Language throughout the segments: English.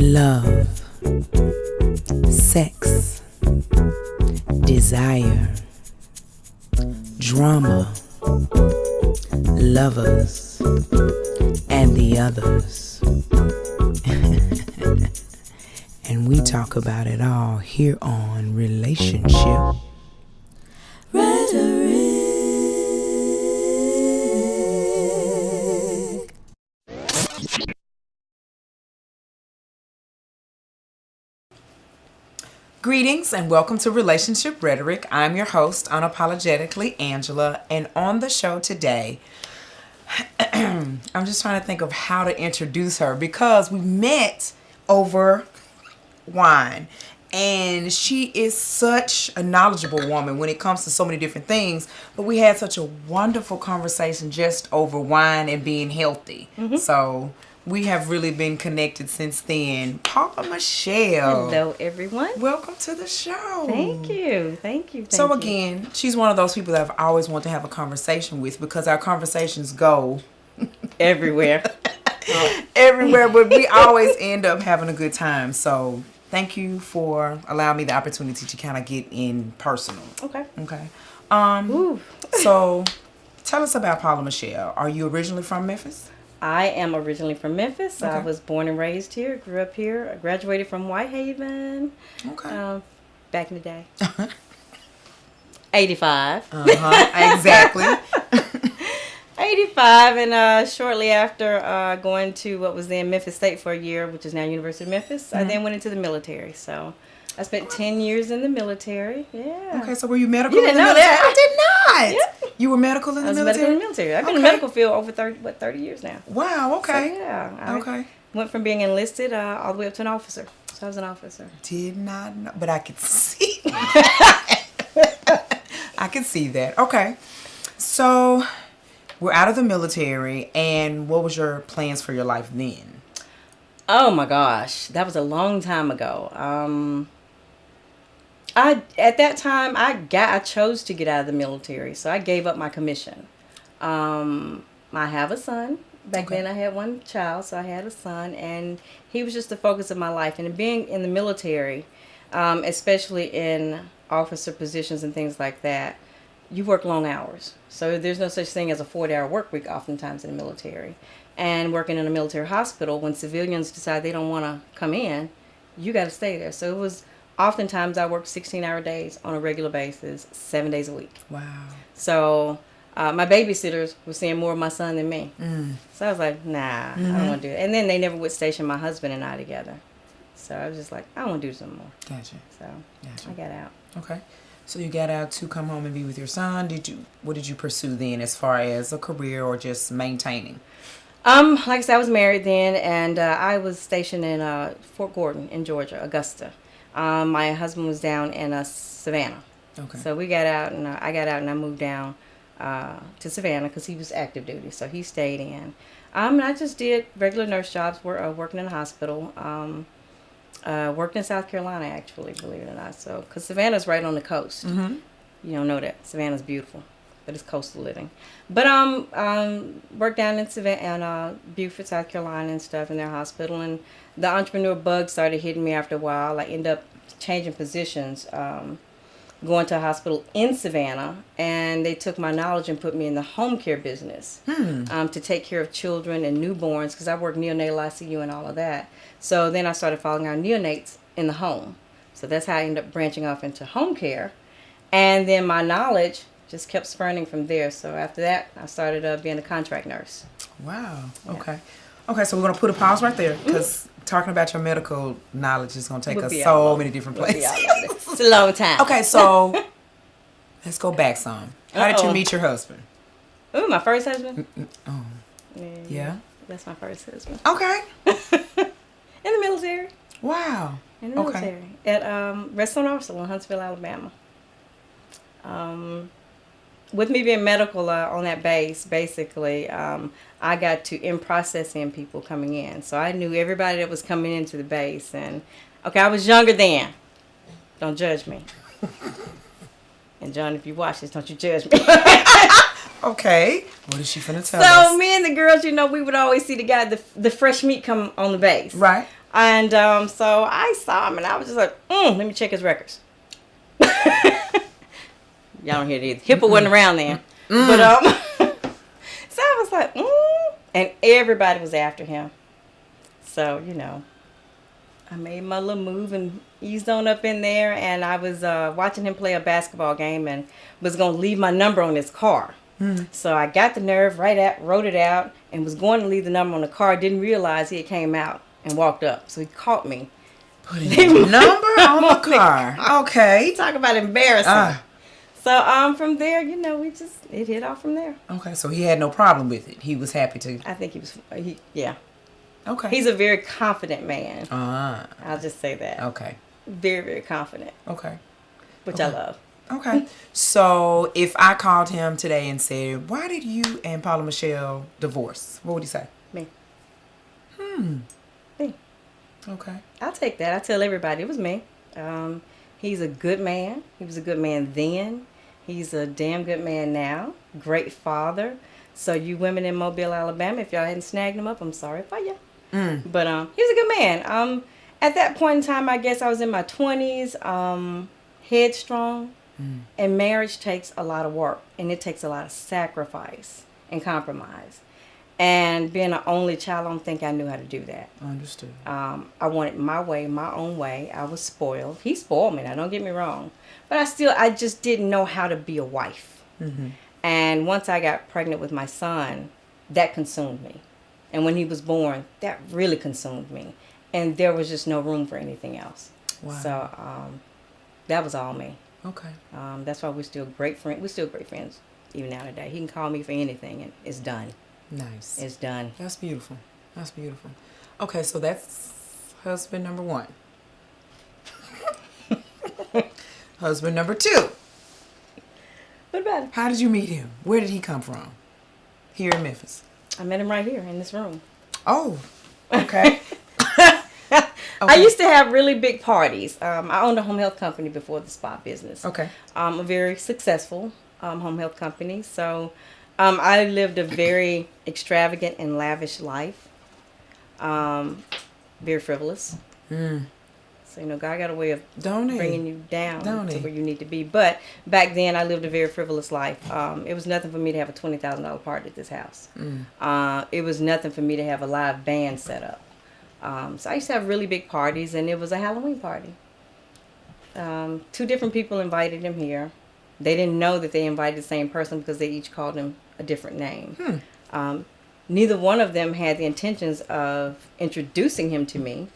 love, sex, desire, drama, lovers, and the others. And we talk about it all here on Relationship Rhetoric. Greetings and welcome to Relationship Rhetoric. I'm your host, unapologetically Angela, and on the show today, I'm just trying to think of how to introduce her because we met over wine, and she is such a knowledgeable woman when it comes to so many different things, but we had such a wonderful conversation just over wine and being healthy. So we have really been connected since then. Paula Mechelle. Hello, everyone. Welcome to the show. Thank you. So again, she's one of those people that I've always wanted to have a conversation with because our conversations go everywhere. everywhere, but we always end up having a good time. So thank you for allowing me the opportunity to kind of get in personal. Okay. So tell us about Paula Mechelle. Are you originally from Memphis? I am originally from Memphis. Okay. I was born and raised here, grew up here. I graduated from Whitehaven. Okay. Back in the day. 85. Exactly. 85, and shortly after going to what was then Memphis State for a year, which is now University of Memphis, I then went into the military. So I spent 10 years in the military. Yeah. Okay, so were you medical You in didn't the know military? that. I did not. Yeah. You were medical in the I was military? medical in the military. I've been in the medical field over 30 years now. Wow, okay. So, yeah. I Okay. went from being enlisted all the way up to an officer. So I was an officer. Did not know, but I could see I could see that. Okay. So we're out of the military, and what was your plans for your life then? Oh my gosh, that was a long time ago. At that time I chose to get out of the military, so I gave up my commission. I have a son. Back then I had one child, so I had a son, and he was just the focus of my life. And being in the military, especially in officer positions and things like that, you work long hours. So there's no such thing as a 40-hour work week oftentimes in the military. And working in a military hospital, when civilians decide they don't want to come in, you got to stay there. So it was oftentimes I worked 16-hour days on a regular basis, 7 days a week. Wow. So my babysitters were seeing more of my son than me. So I was like, nah, I don't want to do it. And then they never would station my husband and I together. So I was just like, I don't want to do this anymore. Gotcha. So I got out. Okay. So you got out to come home and be with your son. What did you pursue then as far as a career or just maintaining? Like I said, I was married then, and I was stationed in Fort Gordon in Georgia, Augusta. My husband was down in Savannah. Okay. So we got out, and I got out, and I moved down to Savannah because he was active duty, so he stayed in. And I just did regular nurse jobs, working in a hospital. Worked in South Carolina, actually, believe it or not. So, because Savannah's right on the coast. You don't know that. Savannah's beautiful, but it's coastal living. But worked down in Savannah, Beaufort, South Carolina and stuff in their hospital. And the entrepreneur bug started hitting me after a while. I ended up changing positions, going to a hospital in Savannah. And they took my knowledge and put me in the home care business to take care of children and newborns, because I worked neonatal ICU and all of that. So then I started following our neonates in the home. So that's how I ended up branching off into home care. And then my knowledge just kept spurning from there. So after that, I started being a contract nurse. Wow. Yeah. Okay, so we're going to put a pause right there because talking about your medical knowledge is going to take us so many different places. It's a long time. Okay, so let's go back some. How did you meet your husband? Ooh, my first husband? Oh. Yeah? That's my first husband. Okay. In the military. Wow. In the military. At Restaurant Arsenal in Huntsville, Alabama. With me being medical on that base, basically, I got to in-process in people coming in. So I knew everybody that was coming into the base. And, okay, I was younger then. Don't judge me. And, John, if you watch this, don't you judge me. Okay. What is she finna tell us? So me and the girls, we would always see the guy, the fresh meat come on the base. Right. And so I saw him, and I was just like, let me check his records. Y'all don't hear these. HIPAA wasn't around then. But so I was like, and everybody was after him. So, you know, I made my little move and eased on up in there, and I was watching him play a basketball game and was going to leave my number on his car. So I got the nerve, wrote it out, and was going to leave the number on the car. Didn't realize he had came out and walked up. So he caught me. Putting your number on the car. Okay. Talk about embarrassing. So from there, you know, it hit off from there. Okay, so he had no problem with it. He was happy to. I think yeah. Okay. He's a very confident man. Ah. I'll just say that. Okay. Very, very confident. Okay. Which I love. Okay. So if I called him today and said, "Why did you and Paula Mechelle divorce?" What would he say? Me. Me. Okay. I'll take that. I tell everybody it was me. He's a good man. He was a good man then. He's a damn good man now. Great father. So you women in Mobile, Alabama, if y'all hadn't snagged him up, I'm sorry for you. But he was a good man. At that point in time, I guess I was in my 20s, headstrong. And marriage takes a lot of work. And it takes a lot of sacrifice and compromise. And being an only child, I don't think I knew how to do that. Understood. I wanted my way, my own way. I was spoiled. He spoiled me now, don't get me wrong. But I just didn't know how to be a wife. And once I got pregnant with my son, that consumed me. And when he was born, that really consumed me. And there was just no room for anything else. Wow. So that was all me. Okay. That's why we're still great friends. We're still great friends even now today. He can call me for anything, and it's done. Nice. It's done. That's beautiful. That's beautiful. Okay, so that's husband number 1. Husband number 2. What about him? How did you meet him? Where did he come from? Here in Memphis. I met him right here in this room. Oh, okay. I used to have really big parties. I owned a home health company before the spa business. Okay. A very successful home health company. So I lived a very extravagant and lavish life. Very frivolous. So, you know, God got a way of bringing you down to where you need to be. But back then, I lived a very frivolous life. It was nothing for me to have a $20,000 party at this house. It was nothing for me to have a live band set up. So I used to have really big parties, and it was a Halloween party. 2 different people invited him here. They didn't know that they invited the same person because they each called him a different name. Neither one of them had the intentions of introducing him to me,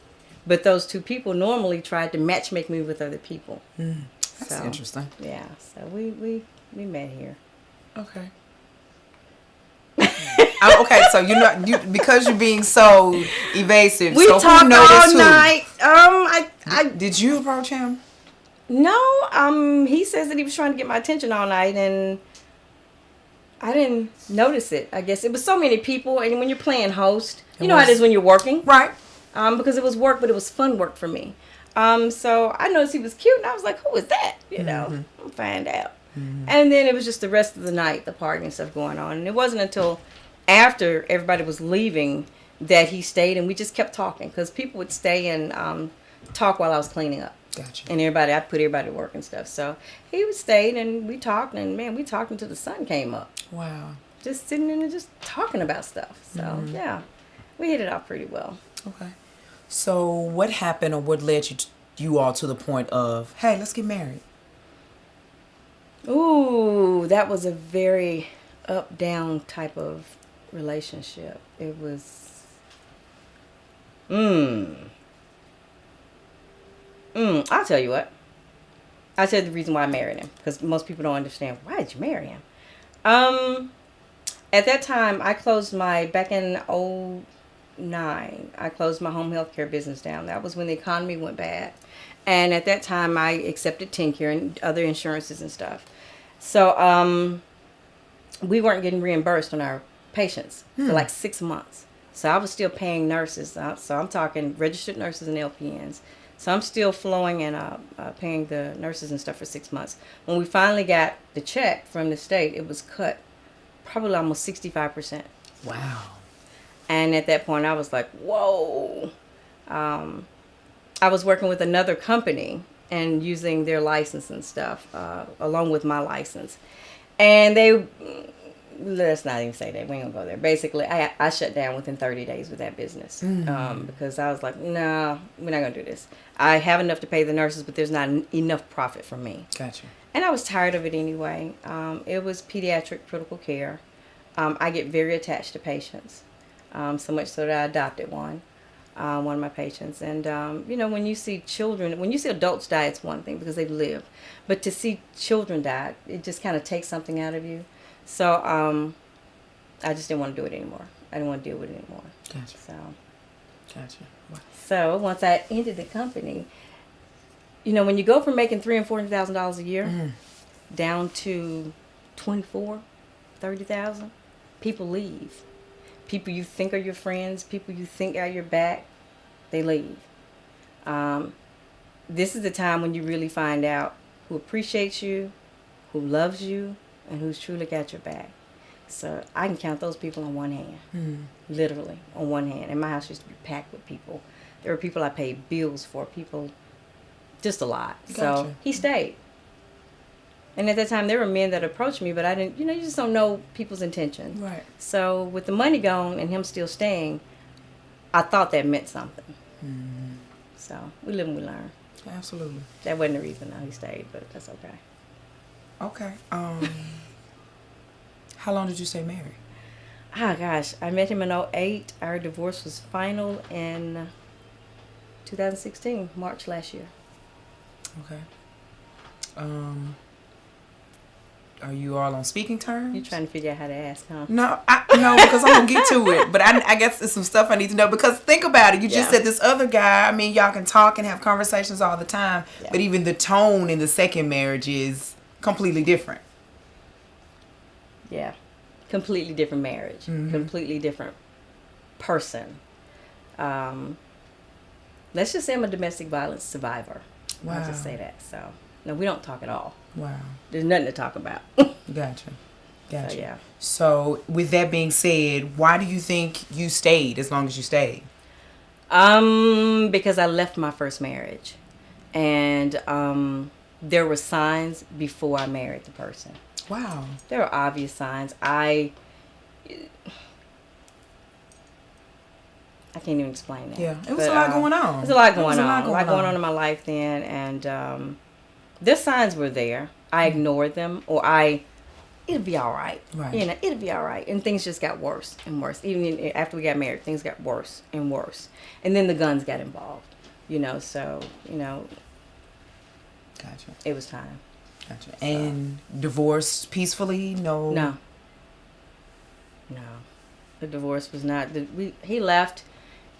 but those 2 people normally tried to matchmake me with other people. That's interesting. Yeah, so we met here. Okay. Okay, so because you're being so evasive. We so talked who noticed all night. Did you approach him? No. He says that he was trying to get my attention all night, and I didn't notice it. I guess it was so many people, and when you're playing host, you know how it is when you're working, right? Because it was work, but it was fun work for me. So I noticed he was cute, and I was like, "Who is that?" You know, I'll find out. And then it was just the rest of the night, the party and stuff going on. And it wasn't until after everybody was leaving that he stayed, and we just kept talking because people would stay and talk while I was cleaning up. Gotcha. And I'd put everybody to work and stuff. So he would stay, and we talked, and man, we talked until the sun came up. Wow. Just sitting in and just talking about stuff. So yeah, we hit it off pretty well. Okay. So what happened, or what led you all to the point of, hey, let's get married? Ooh, that was a very up-down type of relationship. It was, I'll tell you what. I'll tell you the reason why I married him, because most people don't understand, why did you marry him? At that time, back in 2009, I closed my home health care business down. That was when the economy went bad. And at that time, I accepted TennCare and other insurances and stuff. So we weren't getting reimbursed on our patients for like 6 months. So I was still paying nurses. So I'm talking registered nurses and LPNs. So I'm still flowing and paying the nurses and stuff for 6 months. When we finally got the check from the state, it was cut probably almost 65%. Wow. And at that point, I was like, whoa. I was working with another company and using their license and stuff, along with my license. And let's not even say that. We ain't gonna go there. Basically, I shut down within 30 days with that business, because I was like, no, we're not gonna do this. I have enough to pay the nurses, but there's not enough profit for me. Gotcha. And I was tired of it anyway. It was pediatric critical care. I get very attached to patients, so much so that I adopted one of my patients. And, when you see children, when you see adults die, it's one thing because they've lived. But to see children die, it just kind of takes something out of you. So I just didn't want to do it anymore. I didn't want to deal with it anymore. Gotcha. Gotcha. Wow. So once I ended the company, when you go from making $3,000 and $400,000 a year down to 24, 30,000, people leave. People you think are your friends, people you think are your back, they leave. This is the time when you really find out who appreciates you, who loves you, and who's truly got your back. So I can count those people on one hand, literally on one hand. And my house used to be packed with people. There were people I paid bills for, people, just a lot. Gotcha. So he stayed. And at that time, there were men that approached me, but I didn't, you just don't know people's intentions. Right. So with the money gone and him still staying, I thought that meant something. Mm-hmm. So we live and we learn. Absolutely. That wasn't the reason he stayed, but that's okay. Okay. How long did you stay married? Ah, gosh. I met him in 2008. Our divorce was final in 2016, March last year. Okay. Are you all on speaking terms? You're trying to figure out how to ask, huh? No, because I'm going to get to it. But I guess there's some stuff I need to know. Because think about it. You just said this other guy, y'all can talk and have conversations all the time. Yeah. But even the tone in the second marriage is completely different. Yeah. Completely different marriage. Mm-hmm. Completely different person. Let's just say I'm a domestic violence survivor. Wow. I'll just say that. So, no, we don't talk at all. Wow. There's nothing to talk about. Gotcha. So, yeah. So, with that being said, why do you think you stayed as long as you stayed? Because I left my first marriage. And there were signs before I married the person. Wow. There were obvious signs. I can't even explain that. Yeah. It was a lot going on. There's a lot going on. A lot going on in my life then. And the signs were there. I ignored them, or it'll be all right. Right. It'll be all right. And things just got worse and worse. Even after we got married, things got worse and worse. And then the guns got involved. So, Gotcha. It was time. Gotcha. So. And divorced peacefully? No. No. The divorce was not. He left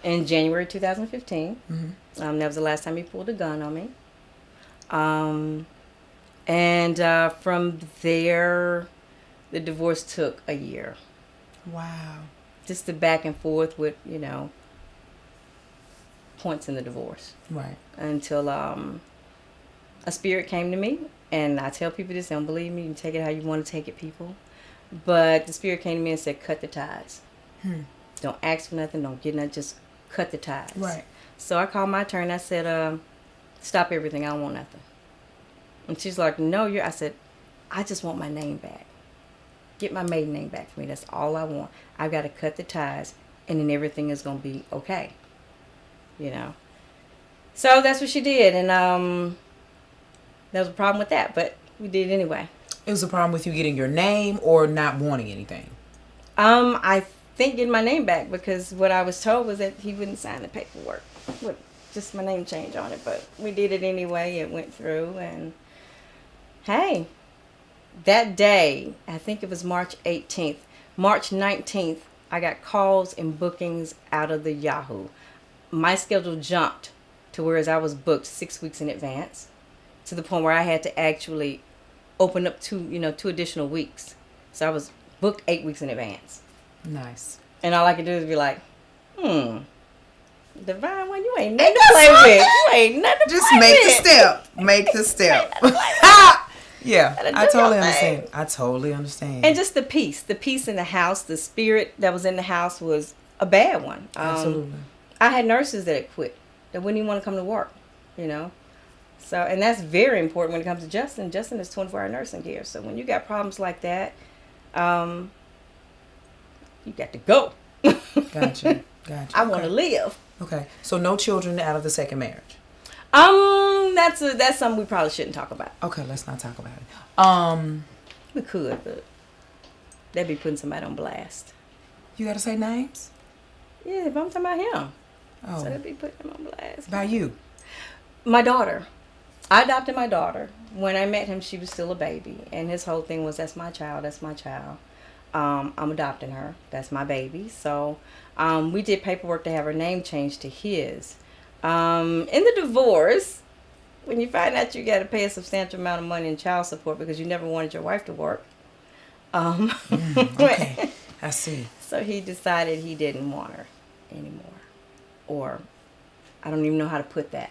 in January 2015. Mm-hmm. That was the last time he pulled a gun on me. And from there, the divorce took a year. Wow. Just the back and forth with, points in the divorce. Right. Until a spirit came to me. And I tell people this, they don't believe me. You can take it how you want to take it, people. But the spirit came to me and said, cut the ties. Don't ask for nothing. Don't get nothing. Just cut the ties. Right. So I called my turn. I said, stop everything. I don't want nothing. And she's like, no, I said, I just want my name back. Get my maiden name back for me. That's all I want. I've got to cut the ties, and then everything is going to be okay. So that's what she did. And there was a problem with that, but we did it anyway. It was a problem with you getting your name or not wanting anything? I think getting my name back, because what I was told was that he wouldn't sign the paperwork with just my name change on it. But we did it anyway. It went through, and hey, that day, I think it was March 18th, March 19th, I got calls and bookings out of the Yahoo. My schedule jumped to whereas I was booked 6 weeks in advance, to the point where I had to actually open up two additional weeks. So I was booked 8 weeks in advance. Nice. And all I could do is be like, Divine One, you ain't nothing to play with. You ain't nothing to just play make with. the step. Make the step. Yeah, I totally understand. I totally understand. And just the peace in the house, the spirit that was in the house was a bad one. Absolutely. I had nurses that had quit, that wouldn't even want to come to work, you know. So, and that's very important when it comes to Justin. Justin is 24-hour nursing care. So when you got problems like that, you got to go. Gotcha. I want to live. Okay. So no children out of the second marriage. That's something we probably shouldn't talk about. Okay, let's not talk about it. We could, but that'd be putting somebody on blast. You gotta say names? Yeah, if I'm talking about him. Oh. So that'd be putting him on blast. By you? My daughter. I adopted my daughter. When I met him, she was still a baby. And his whole thing was, that's my child, that's my child. I'm adopting her. That's my baby. So we did paperwork to have her name changed to his. In the divorce, when you find out you got to pay a substantial amount of money in child support because you never wanted your wife to work. Okay, I see. So he decided he didn't want her anymore. Or I don't even know how to put that.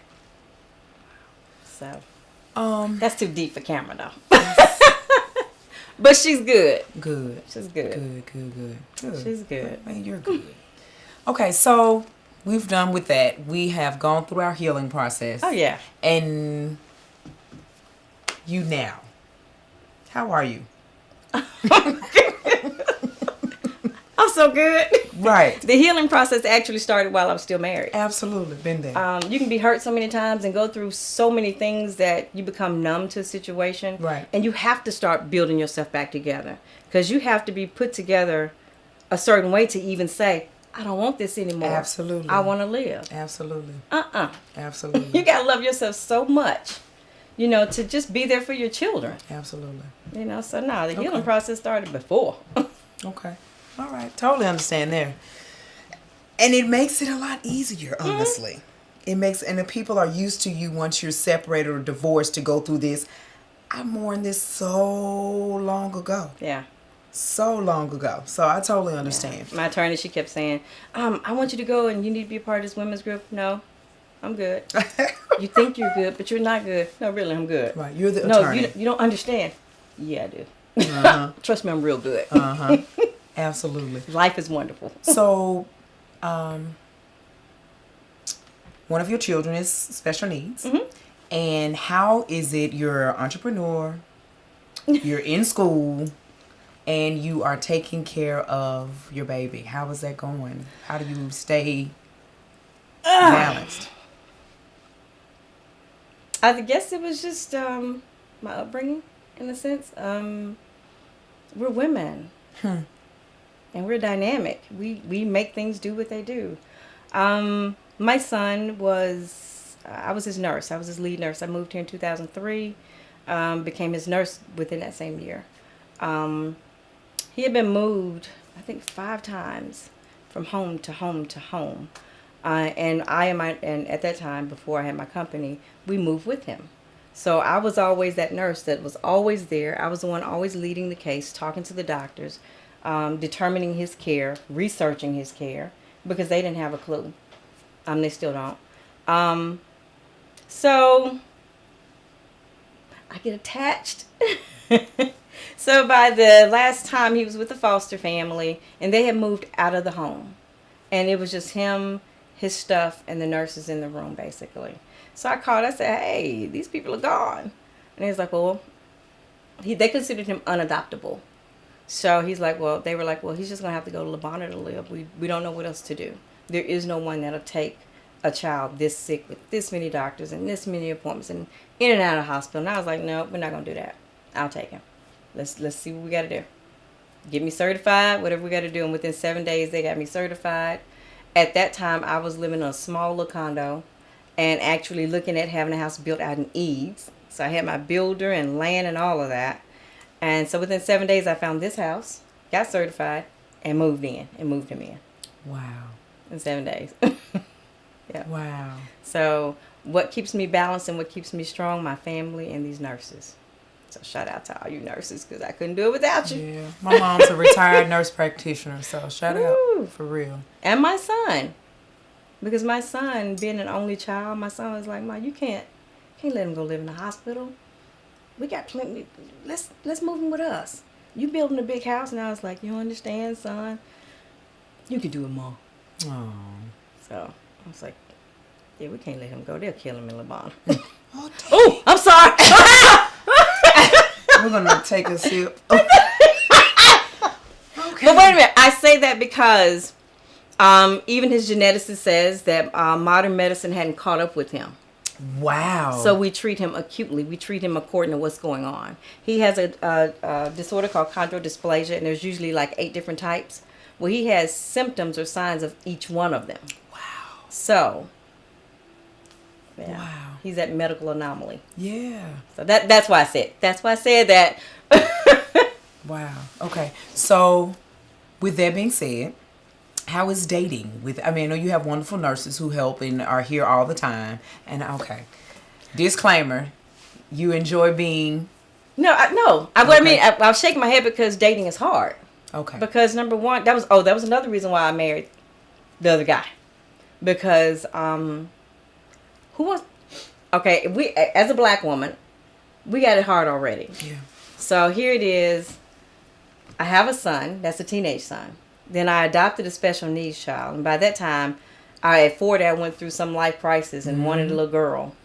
So that's too deep for camera though. But she's good. Good. She's good. Good. She's good. I mean, you're good. Okay, so we've done with that. We have gone through our healing process. Oh yeah. And you now. How are you? I'm so good. Right. The healing process actually started while I was still married. Absolutely. Been there. You can be hurt so many times and go through so many things that you become numb to a situation. Right. And you have to start building yourself back together. Because you have to be put together a certain way to even say, I don't want this anymore. Absolutely. I want to live. Absolutely. You Absolutely. got to love yourself so much, you know, to just be there for your children. Absolutely. You know, so no, the healing Okay. process started before. Okay. All right. Totally understand there. And it makes it a lot easier, honestly. It makes, and the people are used to you once you're separated or divorced to go through this. I mourned this so long ago. Yeah. So long ago. So I totally understand. My attorney, she kept saying, I want you to go and you need to be a part of this women's group. No, I'm good. You think you're good, but you're not good. No, really, I'm good. Right. You're the attorney. No, you don't understand. Yeah, I do. Trust me, I'm real good. Absolutely. Life is wonderful. So, one of your children is special needs. Mm-hmm. And how is it you're an entrepreneur, you're in school, and you are taking care of your baby? How is that going? How do you stay balanced? I guess it was just my upbringing, in a sense. We're women. And we're dynamic. We make things do what they do. My son was, I was his nurse. I was his lead nurse. I moved here in 2003, became his nurse within that same year. He had been moved, I think, 5 times from home to home to home. And at that time, before I had my company, we moved with him. So I was always that nurse that was always there. I was the one always leading the case, talking to the doctors, determining his care, researching his care, because they didn't have a clue. They still don't. So I get attached. So by the last time he was with the foster family, and they had moved out of the home. And it was just him, his stuff, and the nurses in the room, basically. So I called, I said, hey, these people are gone. And he was like, well, they considered him unadoptable. So he's like, they were like, he's just going to have to go to Labana to live. We don't know what else to do. There is no one that'll take a child this sick with this many doctors and this many appointments and in and out of the hospital. And I was like, no, we're not going to do that. I'll take him. Let's see what we got to do. Get me certified, whatever we got to do. And within 7 days, they got me certified. At that time, I was living in a small little condo and actually looking at having a house built out in Eads. So I had my builder and land and all of that. And so within 7 days, I found this house, got certified, and moved in and moved him in. Wow. In 7 days. Yeah. Wow. So what keeps me balanced and what keeps me strong? My family and these nurses. So shout out to all you nurses, because I couldn't do it without you. Yeah. My mom's a retired nurse practitioner, so shout out for real. And my son. Because my son, being an only child, my son was like, Ma, you can't let him go live in the hospital. We got plenty. Let's move him with us. You building a big house, and I was like, you understand, son? You can do it, Mom. Oh. So I was like, yeah, we can't let him go. They'll kill him in Lebanon. Oh, dang. Oh, I'm sorry. We're going to take a sip. Okay. But wait a minute. I say that because even his geneticist says that modern medicine hadn't caught up with him. Wow. So we treat him acutely. We treat him according to what's going on. He has a disorder called chondrodysplasia, and there's usually like 8 different types. Well, he has symptoms or signs of each one of them. Wow. So, yeah, Wow. he's that medical anomaly. Yeah. So that's why I said. That's why I said that. Wow. Okay. So, with that being said, how is dating? I know you have wonderful nurses who help and are here all the time. And okay, disclaimer: you enjoy being. No. I Okay. was shaking my head because dating is hard. Okay. Because number one, that was another reason why I married the other guy. Because we as a black woman, we got it hard already. Yeah. So here it is. I have a son. That's a teenage son. Then I adopted a special needs child, and by that time, at 40, I went through some life crisis and wanted a little girl.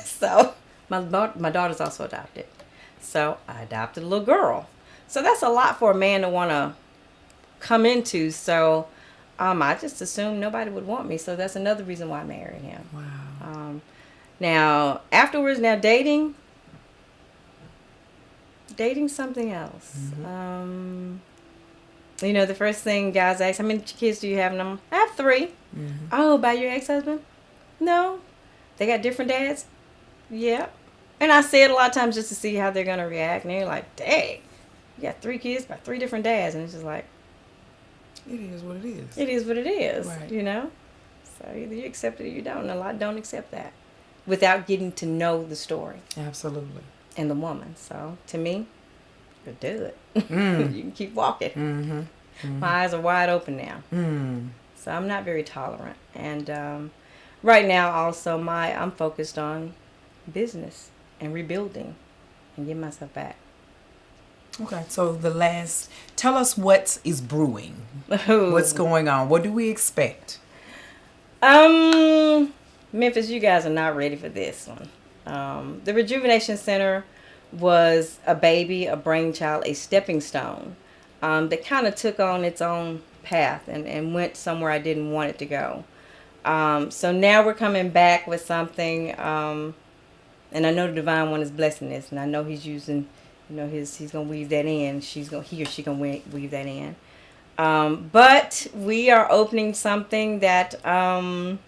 So my daughter's also adopted. So I adopted a little girl. So that's a lot for a man to want to come into. So I just assumed nobody would want me. So that's another reason why I married him. Wow. Now dating something else. The first thing guys ask, how many kids do you have? And I have 3. Oh, by your ex-husband? No. They got different dads? Yeah. And I say it a lot of times just to see how they're going to react. And they're like, dang, you got 3 kids by 3 different dads. And it's just like, it is what it is. it is what it is, Right. So either you accept it or you don't. And a lot don't accept that without getting to know the story Absolutely. and the woman. So to me, you do it. You can keep walking. My eyes are wide open now. So I'm not very tolerant. And right now also I'm focused on business and rebuilding and getting myself back. Okay, so tell us what is brewing. Ooh. What's going on? What do we expect? Memphis, you guys are not ready for this one. The Rejuvenation Center was a baby, a brainchild, a stepping stone that kind of took on its own path and went somewhere I didn't want it to go. So now we're coming back with something, and I know the Divine One is blessing this, and I know He's using, He's gonna weave that in. He or she gonna weave that in. But we are opening something that I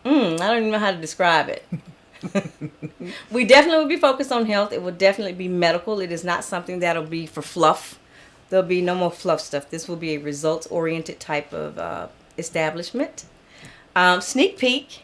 don't even know how to describe it. We definitely will be focused on health. It will definitely be medical. It is not something that'll be for fluff. There'll be no more fluff stuff. This will be a results-oriented type of establishment. Sneak peek.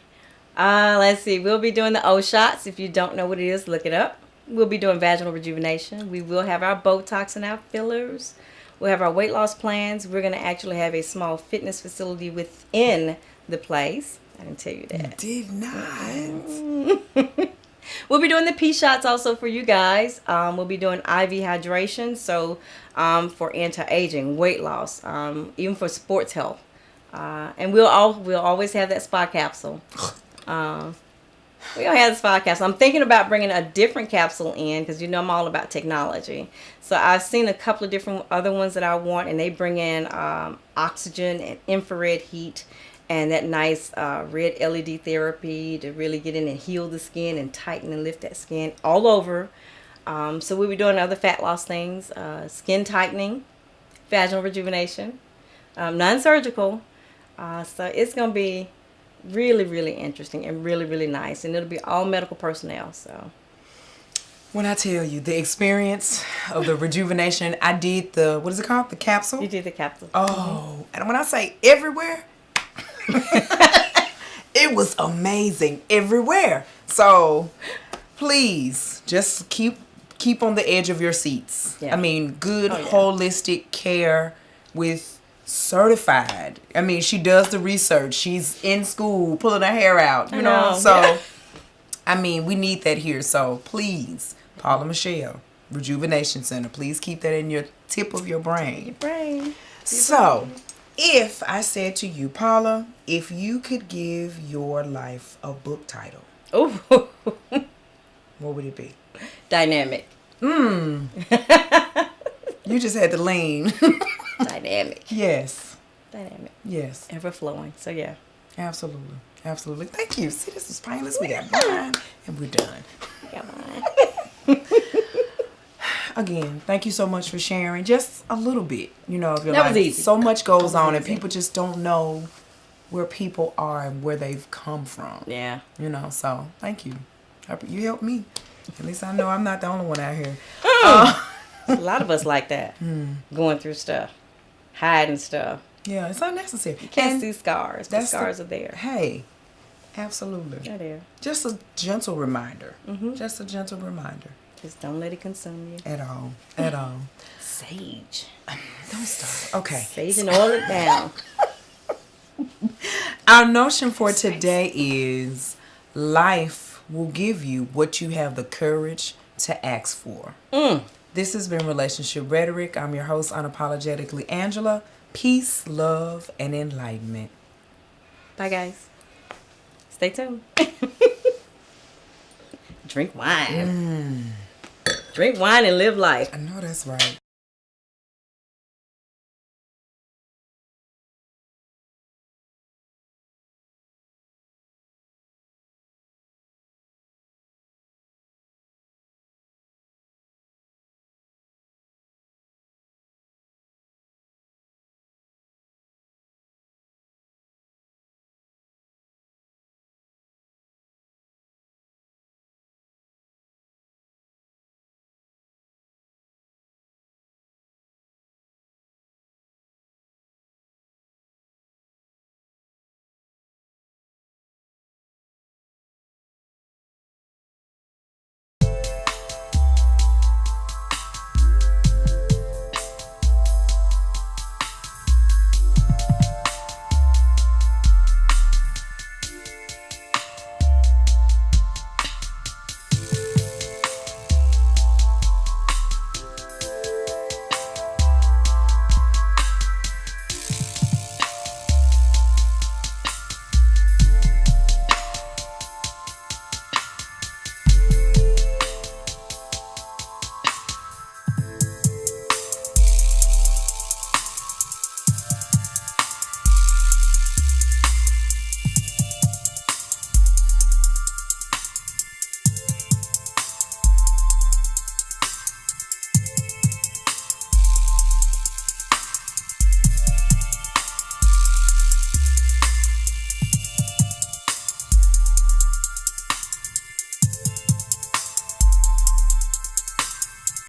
Let's see. We'll be doing the O shots. If you don't know what it is, look it up. We'll be doing vaginal rejuvenation. We will have our Botox and our fillers. We'll have our weight loss plans. We're going to actually have a small fitness facility within the place. I didn't tell you that. You did not. We'll be doing the pee shots also for you guys. We'll be doing IV hydration. So for anti-aging, weight loss, even for sports health. And we'll always have that spa capsule. We don't have the spa capsule. I'm thinking about bringing a different capsule in because I'm all about technology. So I've seen a couple of different other ones that I want, and they bring in oxygen and infrared heat and that nice red LED therapy to really get in and heal the skin and tighten and lift that skin all over. So we'll be doing other fat loss things, skin tightening, vaginal rejuvenation, non-surgical. So it's going to be really, really interesting and really, really nice. And it'll be all medical personnel. So When I tell you the experience of the rejuvenation, I did what is it called? The capsule? you did the capsule. Oh, and when I say everywhere, it was amazing everywhere. So please just keep on the edge of your seats. Yeah. Good holistic care with certified. She does the research. She's in school pulling her hair out, you know. So we need that here. So please, Paula Mechelle, Rejuvenation Center, please keep that in your tip of your brain. Brain. So, If I said to you, Paula, if you could give your life a book title, Oh, what would it be? dynamic. You just had to lean. Dynamic. Yes. Dynamic. Yes. Ever flowing. So yeah. Absolutely. Absolutely. Thank you. See, this was painless. We got mine and we're done. Got mine. Again, thank you so much for sharing just a little bit, of your That life. was easy. So much goes on and easy. people just don't know where people are and where they've come from. Yeah. So thank you. You helped me. At least I know I'm not the only one out here. A lot of us like that. Going through stuff. Hiding stuff. Yeah, it's unnecessary. Can't see scars. The that's scars are there. Hey, absolutely. They're there. Just a gentle reminder. Just a gentle reminder. Just don't let it consume you. At all. At all. Sage. Don't start. Okay. Sage and oil it down. Our notion for today is life will give you what you have the courage to ask for. This has been Relationship Rhetoric. I'm your host, unapologetically Angela. Peace, love, and enlightenment. Bye, guys. Stay tuned. Drink wine. Drink wine and live life. I know that's right.